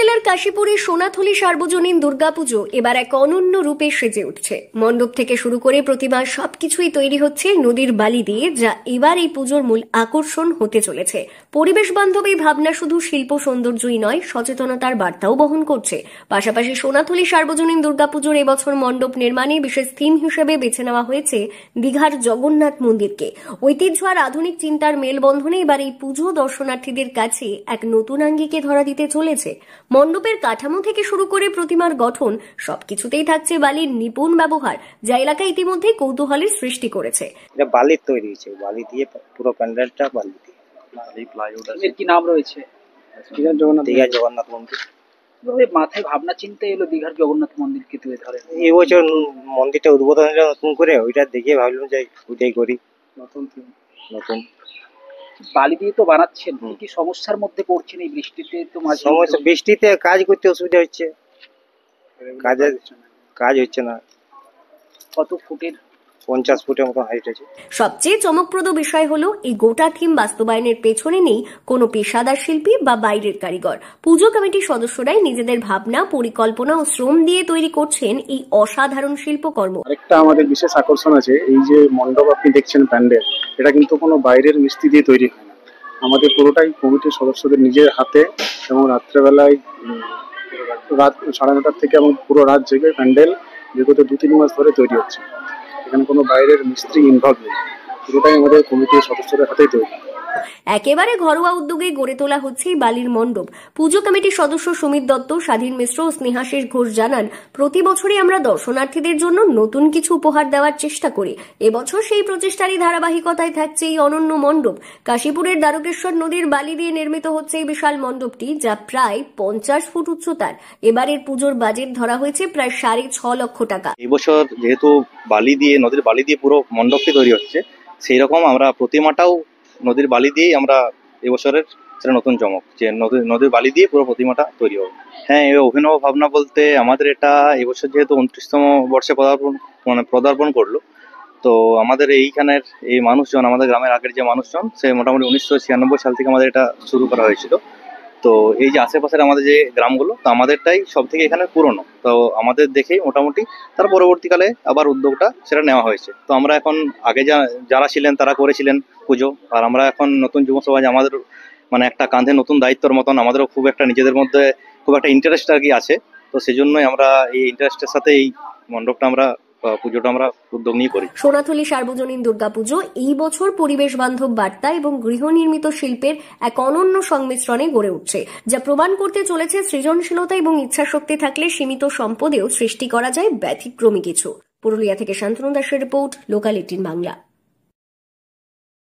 জেলার কাশীপুরের সোনাথলি সার্বজনীন দুর্গাপুজো এবার এক অনন্য রূপে সেজে উঠছে। মণ্ডপ থেকে শুরু করে প্রতিমা সবকিছুই তৈরি হচ্ছে নদীর বালি দিয়ে, যা এবার এই পুজোর মূল আকর্ষণ হতে চলেছে। পরিবেশ বান্ধব এই ভাবনা শুধু শিল্প সৌন্দর্যই নয়, সচেতনতার বার্তাও বহন করছে। পাশাপাশি সোনাথলি সার্বজনীন দুর্গাপুজোর এবছর মণ্ডপ নির্মাণে বিশেষ থিম হিসেবে বেছে নেওয়া হয়েছে দীঘার জগন্নাথ মন্দিরকে। ঐতিহ্য আর আধুনিক চিন্তার মেলবন্ধনে এবার এই পুজো দর্শনার্থীদের কাছে এক নতুন আঙ্গিকে ধরা দিতে চলেছে। মণ্ডপের কাঠামো থেকে শুরু করে প্রতিমার গঠন সবকিছুতেই থাকছে বালির নিপুণ ব্যবহার, যা এলাকায় ইতিমধ্যে কৌতূহলের সৃষ্টি করেছে। এটা বালির তৈরি হয়েছে, বালি দিয়ে পুরো প্যান্ডেলটা বালি দিয়ে। এর কি নাম রয়েছে? দীঘার জগন্নাথ মন্দির। মাথায় ভাবনা চিন্তা এলো দীঘার জগন্নাথ মন্দিরকে তুলে ধরে। এই বছর মন্দিরটা উদ্বোধন নতুন করে, ওইটা দেখে ভাবলাম যে ওইটাই করি। নতুন বালি দিয়ে তো বানাচ্ছেন, কি সমস্যার মধ্যে পড়ছেন এই বৃষ্টিতে? তো সমস্যা, বৃষ্টিতে কাজ করতে অসুবিধা হচ্ছে, কাজ হচ্ছে না। কত ফুটের? 50 ফুটের মতো হাইট আছে। সবচেয়ে চমকপ্রদ বিষয় হলো এই গোটা থিম বাস্তবায়নের পেছনে নেই কোনো পেশাদার শিল্পী বা বাইরের কারিগর। পুজো কমিটির সদস্যরাই নিজেদের ভাবনা, পরিকল্পনা ও শ্রম দিয়ে তৈরি করছেন এই অসাধারণ শিল্পকর্ম। আরেকটা আমাদের বিশেষ আকর্ষণ আছে, এই যে মণ্ডপ আপনি দেখছেন প্যান্ডেল, এটা কিন্তু কোনো বাইরের মিস্ত্রি দিয়ে তৈরি হয় না। আমাদের পুরোটাই কমিটির সদস্যদের নিজের হাতে, এবং রাত্রেবেলায় রাত 9:30 থেকে এবং পুরো রাত জেগে প্যান্ডেল বিগত 2-3 মাস ধরে তৈরি হচ্ছে। এখানে কোনো বাইরের মিস্ত্রি ইনভলভ নেই, পুরোটাই আমাদের কমিটির সদস্যদের হাতেই তৈরি। একেবারে ঘরোয়া উদ্যোগে গড়ে তোলা হচ্ছে বালির মণ্ডপ। পুজো কমিটির সদস্য সুমিত দত্ত, স্বাধীন মিশ্র ও স্নেহাশিস ঘোষ জানান, প্রতি বছরই আমরা দর্শনার্থীদের জন্য নতুন কিছু উপহার দেওয়ার চেষ্টা করি। এবছর সেই প্রচেষ্টারই ধারাবাহিকতায় থাকছে এই অনন্য মণ্ডপ। কাশীপুরের দ্বারকেশ্বর নদীর বালি দিয়ে নির্মিত হচ্ছে এই বিশাল মণ্ডপটি, যা প্রায় 50 ফুট উচ্চতার। এবারের পুজোর বাজেট ধরা হয়েছে প্রায় 6.5 লক্ষ টাকা। এবছর যেহেতু নদীর বালি দিয়ে পুরো মণ্ডপটি তৈরি হচ্ছে, সেই রকম আমরা প্রতিমাটাও নদীর বালি দিয়েই আমরা এবছরের সেটা নতুন চমক, যে নদীর বালি দিয়ে পুরো প্রতিমাটা তৈরি হবে। হ্যাঁ, এই অভিনব ভাবনা বলতে আমাদের এটা এবছর যেহেতু 29তম বর্ষে পদার্পণ করলো, তো আমাদের এইখানের এই মানুষজন, আমাদের গ্রামের আগের যে মানুষজন, সে মোটামুটি 1996 সাল থেকে আমাদের এটা শুরু করা হয়েছিল। তো এই যে আশেপাশের আমাদের যে গ্রামগুলো, তো আমাদেরটাই সব থেকে এখানে পুরনো, তো আমাদের দেখেই মোটামুটি তার পরবর্তীকালে আবার উদ্যোগটা সেটা নেওয়া হয়েছে। তো আমরা এখন আগে যারা ছিলেন তারা করেছিলেন পুজো, আর আমরা এখন নতুন যুব সমাজ, আমাদের মানে একটা কাঁধে নতুন দায়িত্বর মতন আমাদেরও খুব একটা নিজেদের মধ্যে খুব একটা ইন্টারেস্ট আর কি আছে। তো সেজন্যই আমরা এই ইন্টারেস্টের সাথে এই মণ্ডপটা পুজোটা আমরা উদ্যোগ নিয়ে করি। সোনাথলি সার্বজনীন দুর্গাপুজো এই বছর পরিবেশ বান্ধব বার্তা এবং গৃহনির্মিত শিল্পের এক অনন্য সংমিশ্রণে গড়ে উঠছে, যা প্রমাণ করতে চলেছে সৃজনশীলতা এবং ইচ্ছাশক্তি থাকলে সীমিত সম্পদেও সৃষ্টি করা যায় ব্যতিক্রমী কিছু। পুরুলিয়া থেকে শান্তনু দাসের রিপোর্ট, লোকাল 18 বাংলা।